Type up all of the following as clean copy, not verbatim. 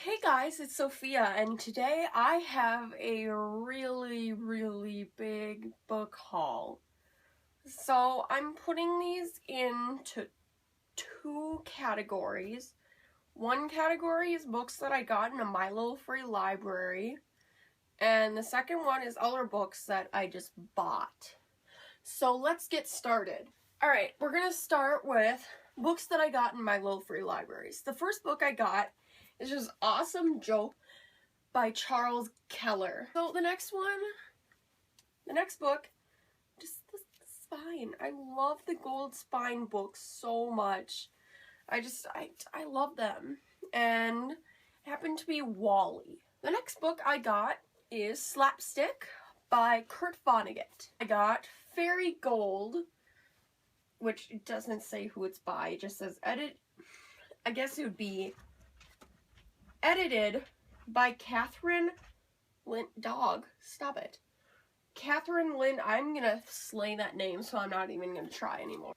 Hey guys, it's Sophia, and today I have a really big book haul. So I'm putting these into two categories. One category is books that I got in a My Little Free Library, and the second one is other books that I just bought. So let's get started. Alright, we're gonna start with books that I got in My Little Free Libraries. The first book I got is just Awesome Joke by Charles Keller. So the next book, just the spine. I love the gold spine books so much. I love them. And it happened to be WALL-E. The next book I got is Slapstick by Kurt Vonnegut. I got Fairy Gold, which it doesn't say who it's by, it just says I guess it would be edited by Catherine Lynn. Stop it. Catherine Lynn. I'm gonna slay that name, so I'm not even gonna try anymore.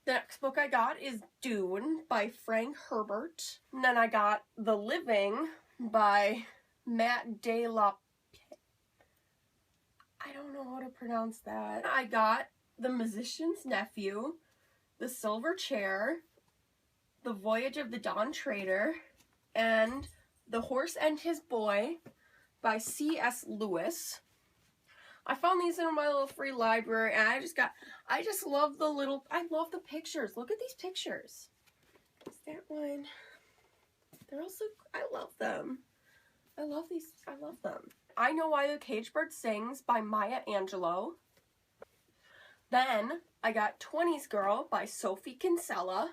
The next book I got is Dune by Frank Herbert. And then I got The Living by Matt De La... I don't know how to pronounce that. I got The Musician's Nephew, The Silver Chair, The Voyage of the Dawn Treader, and The Horse and His Boy by C.S. Lewis. I found these in My Little Free Library, and I just love I love the pictures. Look at these pictures. Is that one? They're also, I love them. I love them. I Know Why the Caged Bird Sings by Maya Angelou. Then I got 20s Girl by Sophie Kinsella.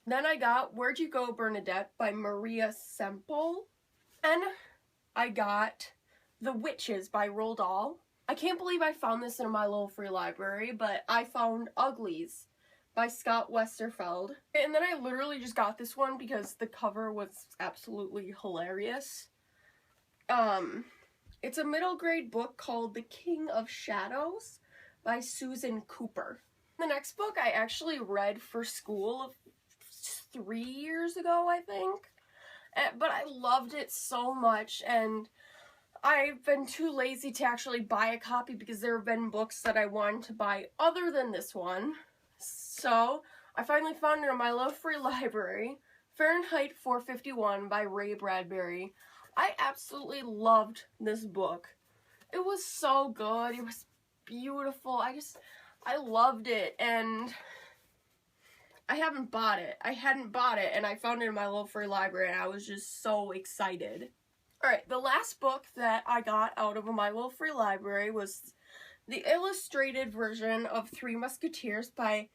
Then I got Where'd You Go, Bernadette by Maria Semple. And I got The Witches by Roald Dahl. I can't believe I found this in My Little Free Library, but I found Uglies by Scott Westerfeld. And then I literally just got this one because the cover was absolutely hilarious. It's a middle grade book called The King of Shadows by Susan Cooper. The next book I actually read for school 3 years ago, I think. But I loved it so much, and I've been too lazy to actually buy a copy because there have been books that I wanted to buy other than this one. So I finally found it in My Little Free Library, Fahrenheit 451 by Ray Bradbury. I absolutely loved this book. It was so good. It was beautiful. I loved it, and I hadn't bought it, and I found it in My Little Free Library, and I was just so excited. Alright, the last book that I got out of My Little Free Library was the illustrated version of Three Musketeers by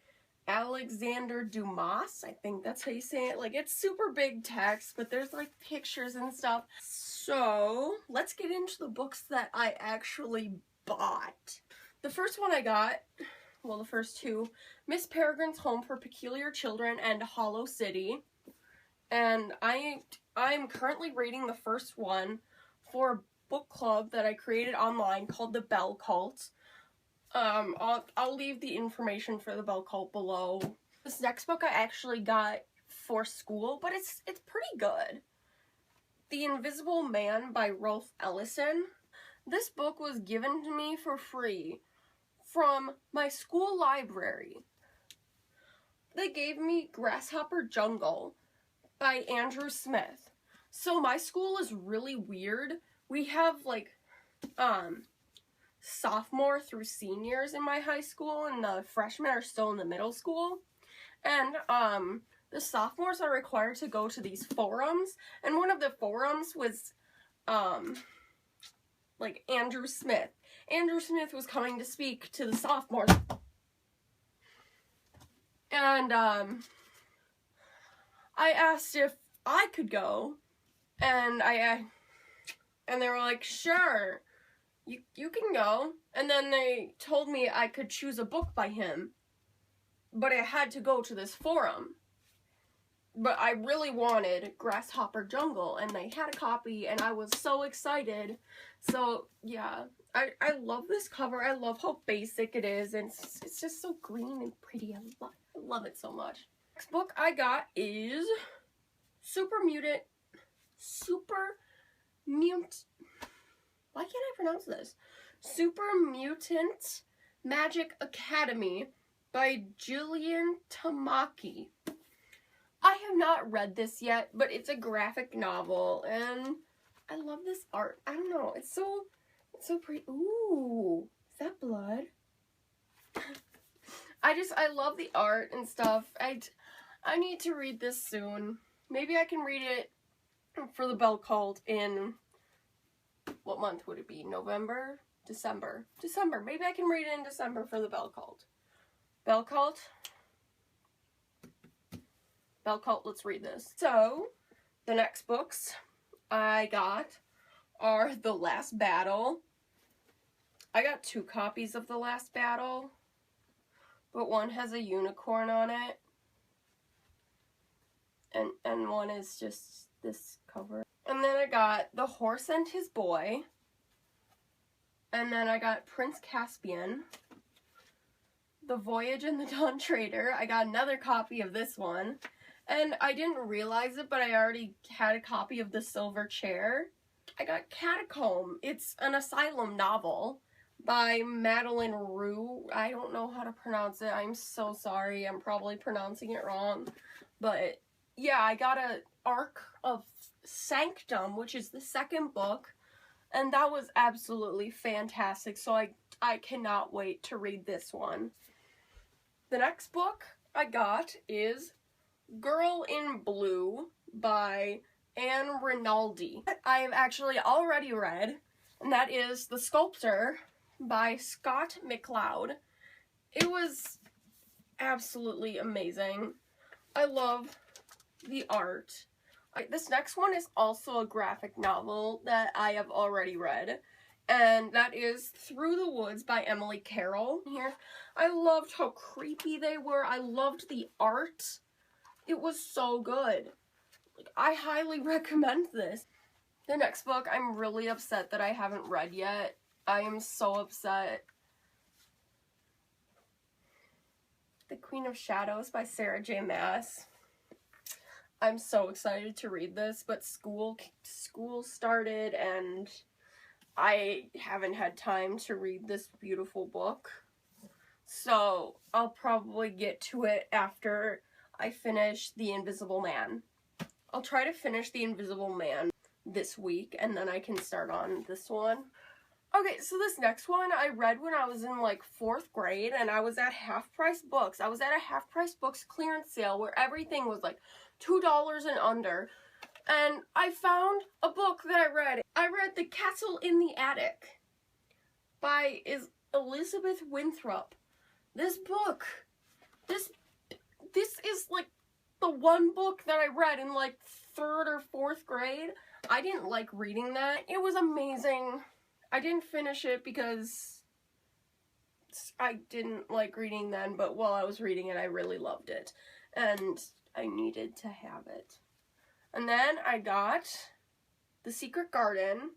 Alexander Dumas. I think that's how you say it. Like, it's super big text, but there's like pictures and stuff. So, let's get into the books that I actually bought. The first one I got, well, the first two, Miss Peregrine's Home for Peculiar Children and Hollow City. And I'm currently reading the first one for a book club that I created online called the Bell Cult. I'll leave the information for the Bell Cult below. This next book I actually got for school, but it's pretty good. The Invisible Man by Rolf Ellison. This book was given to me for free from my school library. They gave me Grasshopper Jungle by Andrew Smith. So my school is really weird. We have like sophomore through seniors in my high school, and the freshmen are still in the middle school. And the sophomores are required to go to these forums, and one of the forums was like Andrew Smith. Andrew Smith was coming to speak to the sophomores. And I asked if I could go, and they were like, sure, you can go. And then they told me I could choose a book by him, but I had to go to this forum. But I really wanted Grasshopper Jungle, and they had a copy, and I was so excited. So yeah, I love this cover. I love how basic it is, and it's just so green and pretty. I love it so much. Next book I got is Super Mutant Super Mutant... Why can't I pronounce this? Super Mutant Magic Academy by Jillian Tamaki. I have not read this yet, but it's a graphic novel, and I love this art. I don't know, it's so pretty. Ooh, is that blood? I love the art and stuff. I need to read this soon. Maybe I can read it for the Belle Cult in, what month would it be? November? December. December. Maybe I can read it in December for the Belle Cult. Belle Cult? Belle Cult, let's read this. So, the next books I got are The Last Battle. I got 2 copies of The Last Battle, but one has a unicorn on it, and one is just this cover. And then I got The Horse and His Boy, and then I got Prince Caspian, The Voyage and the Dawn Trader. I got another copy of this one, and I didn't realize it, but I already had a copy of The Silver Chair. I got Catacomb. It's an asylum novel by Madeleine Roux. I don't know how to pronounce it. I'm so sorry. I'm probably pronouncing it wrong. But yeah, I got an Ark of Sanctum, which is the second book, and that was absolutely fantastic. So I cannot wait to read this one. The next book I got is Girl in Blue by Anne Rinaldi. I have actually already read, and that is The Sculptor by Scott McCloud. It was absolutely amazing. I love the art. This next one is also a graphic novel that I have already read, and that is Through the Woods by Emily Carroll. Here, I loved how creepy they were. I loved the art. It was so good. I highly recommend this. The next book I'm really upset that I haven't read yet. I am so upset. The Queen of Shadows by Sarah J. Maas. I'm so excited to read this, but school started and I haven't had time to read this beautiful book. So I'll probably get to it after I finish The Invisible Man. I'll try to finish The Invisible Man this week, and then I can start on this one. Okay, so this next one I read when I was in like 4th grade, and I was at Half Price Books. I was at a Half Price Books clearance sale where everything was like $2 and under, and I found a book that I read. I read The Castle in the Attic by Elizabeth Winthrop. This book, this is like the one book that I read in like 3rd or 4th grade. I didn't like reading that. It was amazing. I didn't finish it because I didn't like reading then, but while I was reading it, I really loved it. And I needed to have it. And then I got The Secret Garden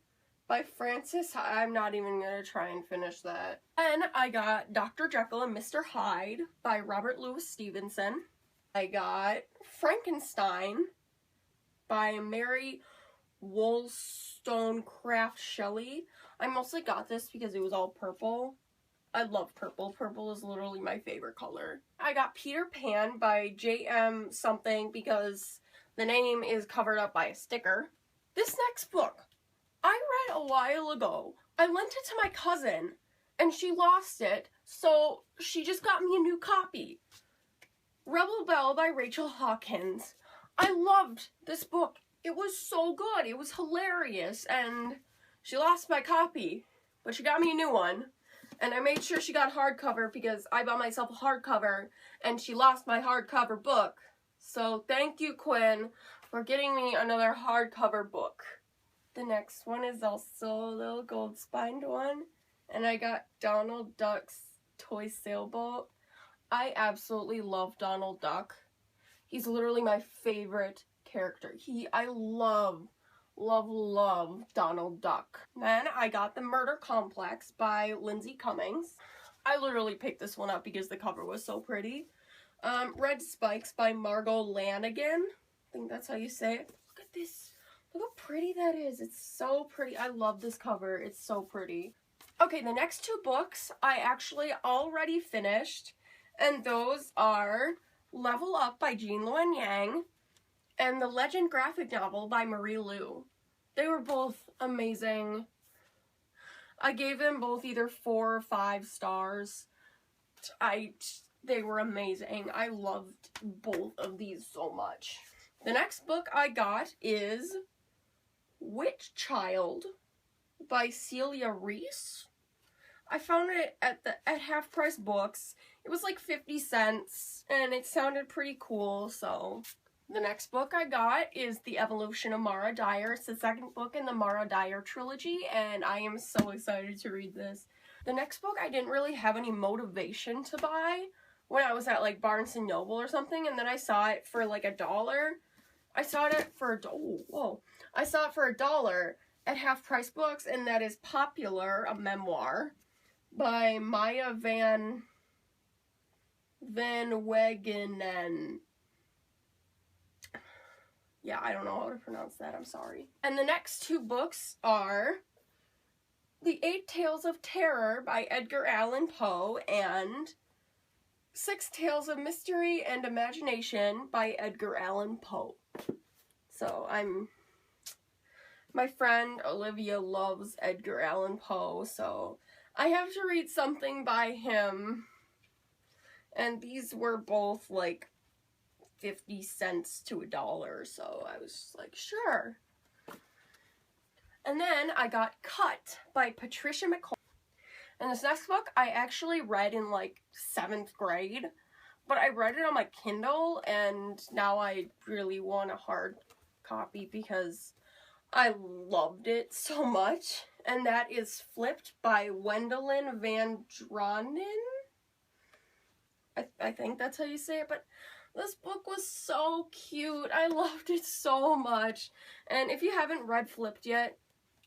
by Frances. I'm not even going to try and finish that. And I got Dr. Jekyll and Mr. Hyde by Robert Louis Stevenson. I got Frankenstein by Mary Wollstonecraft Shelley. I mostly got this because it was all purple. I love purple. Purple is literally my favorite color. I got Peter Pan by J.M. something because the name is covered up by a sticker. This next book, I read a while ago. I lent it to my cousin and she lost it, so she just got me a new copy. Rebel Belle by Rachel Hawkins. I loved this book. It was so good. It was hilarious, and she lost my copy, but she got me a new one. And I made sure she got hardcover because I bought myself a hardcover, and she lost my hardcover book. So thank you, Quinn, for getting me another hardcover book. The next one is also a little gold-spined one, and I got Donald Duck's Toy Sailboat. I absolutely love Donald Duck. He's literally my favorite character. I love Donald Duck. Then I got The Murder Complex by Lindsay Cummings. I literally picked this one up because the cover was so pretty. Red Spikes by Margot Lanigan. I think that's how you say it. Look at this. Look how pretty that is. It's so pretty. I love this cover. It's so pretty. Okay, the next two books I actually already finished, and those are Level Up by Gene Luen Yang and The Legend graphic novel by Marie Lu. They were both amazing. I gave them both either 4 or 5 stars. They were amazing. I loved both of these so much. The next book I got is Witch Child by Celia Reese. I found it at Half Price Books. It was like 50 cents and it sounded pretty cool, so the next book I got is The Evolution of Mara Dyer. It's the second book in the Mara Dyer trilogy, and I am so excited to read this. The next book I didn't really have any motivation to buy when I was at like Barnes & Noble or something, and then I saw it for like $1. I saw it for $1 at Half Price Books, and that is Popular, a memoir by Maya Van Wegenen. Yeah, I don't know how to pronounce that, I'm sorry. And the next two books are The 8 Tales of Terror by Edgar Allan Poe and 6 Tales of Mystery and Imagination by Edgar Allan Poe. So my friend Olivia loves Edgar Allan Poe, so I have to read something by him. And these were both like 50 cents to $1, so I was just like, sure. And then I got Cut by Patricia McCoy. And this next book I actually read in like 7th grade, but I read it on my Kindle, and now I really want a hard copy because I loved it so much. And that is Flipped by Wendelin Van Dronen. I think that's how you say it, but this book was so cute. I loved it so much. And if you haven't read Flipped yet,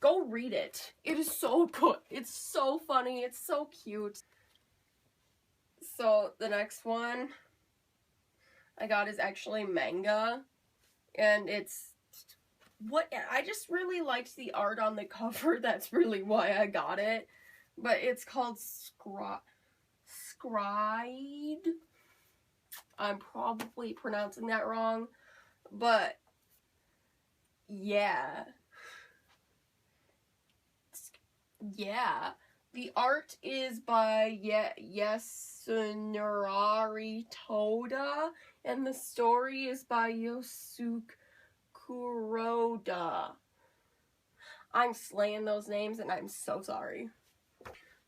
go read it. It is so good. It's so funny. It's so cute. So the next one I got is actually manga. And I just really liked the art on the cover. That's really why I got it. But it's called Scried. I'm probably pronouncing that wrong, but yeah. The art is by Yasunari Toda, and the story is by Yosuke Kuroda. I'm slaying those names, and I'm so sorry.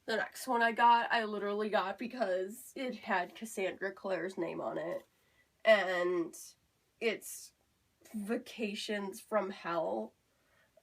The next one I literally got because it had Cassandra Clare's name on it. And it's Vacations from Hell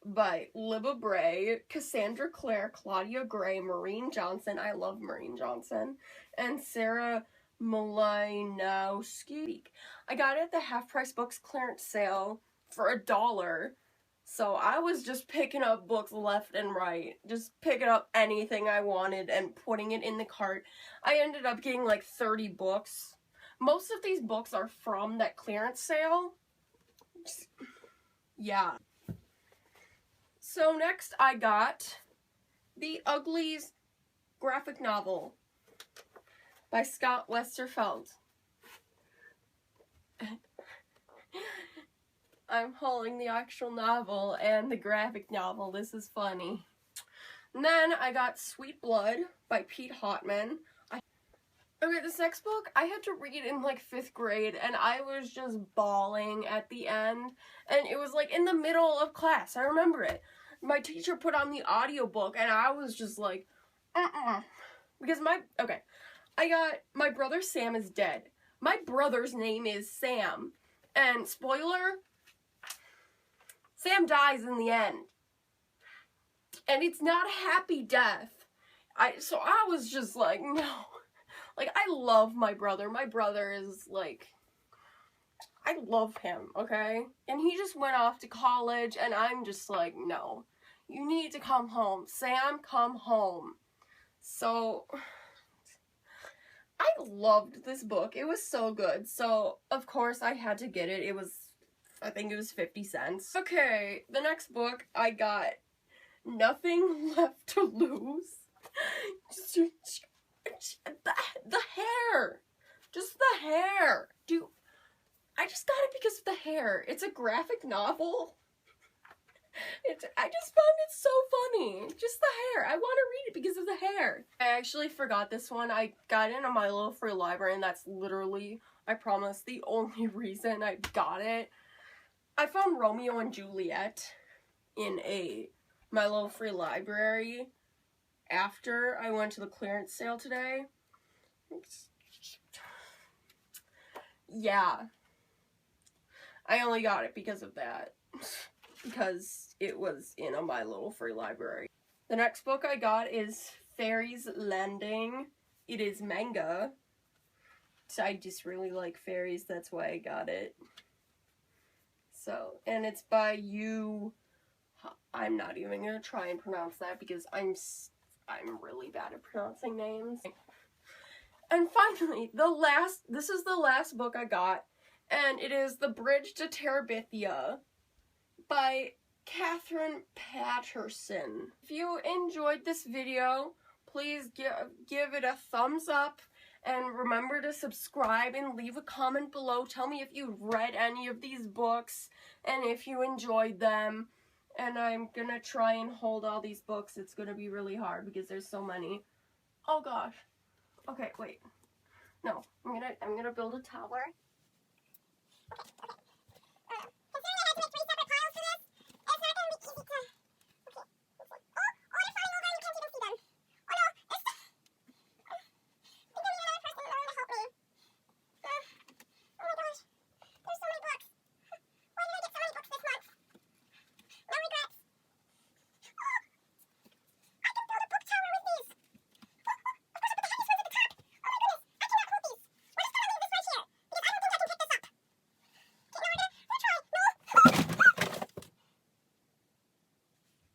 by Libba Bray, Cassandra Clare, Claudia Gray, Maureen Johnson, I love Maureen Johnson, and Sarah Malinowski. I got it at the Half Price Books clearance sale for $1. So I was just picking up books left and right, just picking up anything I wanted and putting it in the cart. I ended up getting like 30 books. Most of these books are from that clearance sale. Yeah. So next I got The Uglies graphic novel by Scott Westerfeld. I'm hauling the actual novel and the graphic novel. This is funny. And then I got Sweet Blood by Pete Hotman. Okay, this next book I had to read in like 5th grade, and I was just bawling at the end. And it was like in the middle of class. I remember it. My teacher put on the audiobook, and I was just like, Because I got My Brother Sam is Dead. My brother's name is Sam. And spoiler, Sam dies in the end. And it's not a happy death. So I was just like, no. Like, I love my brother. My brother is, like, I love him, okay? And he just went off to college, and I'm just like, no. You need to come home. Sam, come home. So, I loved this book. It was so good. So, of course, I had to get it. It was I think it was 50 cents. Okay, the next book I got, Nothing Left to Lose. The hair. Just the hair. Dude, I just got it because of the hair. It's a graphic novel. I just found it so funny. Just the hair. I want to read it because of the hair. I actually forgot this one. I got it in My Little Free Library, and that's literally, I promise, the only reason I got it. I found Romeo and Juliet in a My Little Free Library after I went to the clearance sale today. Yeah. I only got it because of that. Because it was in a My Little Free Library. The next book I got is Fairies Landing. It is manga. So I just really like fairies, that's why I got it. So, and it's by Yu. I'm not even gonna try and pronounce that because I'm really bad at pronouncing names. And finally, this is the last book I got, and it is The Bridge to Terabithia by Katherine Paterson. If you enjoyed this video, please give it a thumbs up, and remember to subscribe and leave a comment below. Tell me if you've read any of these books and if you enjoyed them. And I'm gonna try and hold all these books. It's gonna be really hard because there's so many. Oh gosh. Okay, wait. No, I'm gonna build a tower.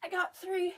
I got 3.